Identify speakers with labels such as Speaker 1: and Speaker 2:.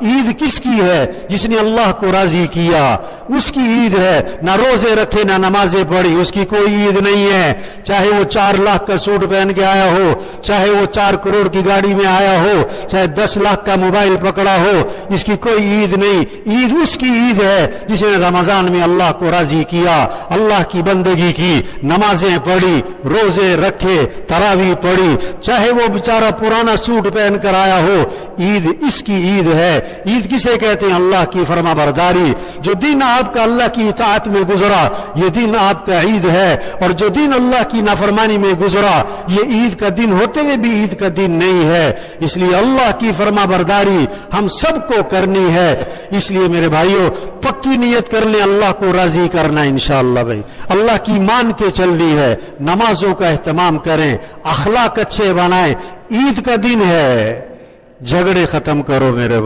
Speaker 1: عید کس کی ہے؟ جس نے اللہ کو راضی کیا اس کی عید ہے. نہ روزے رکھے نہ نمازیں پڑھی, اس کی کوئی عید نہیں ہے. چاہے وہ 4 لاکھ کا سوٹ پہن کے آیا ہو, چاہے وہ 4 کروڑ کی گاڑی میں آیا ہو, چاہے 10 لاکھ کا موبائل پکڑا ہو, اس کی کوئی عید نہیں. عید اس کی عید ہے جس نے رمضان میں اللہ کو راضی کیا, اللہ کی بندگی کی, نمازیں پڑھی, روزے رکھے, تراویح پڑھی, چاہے وہ بیچارہ پرانا سوٹ پہن کر آیا ہو. عید اس کی عید ہے. عید کسے کہتے ہیں؟ اللہ کی فرما برداری. جو دن آپ کا اللہ کی اطاعت میں گزرا یہ دن آپ کا عید ہے, اور جو دن اللہ کی نافرمانی میں گزرا یہ عید کا دن ہوتے ہوئے بھی عید کا دن نہیں ہے. اس لیے اللہ کی فرما برداری ہم سب کو کرنی ہے. اس لیے میرے بھائیوں پکی نیت کر لیں اللہ کو راضی کرنا انشاءاللہ. بھائی اللہ کی مان کے چلنی ہے. نمازوں کا اہتمام کریں, اخلاق اچھے بنائیں. عید کا دن ہے, جھگڑے ختم کرو میرے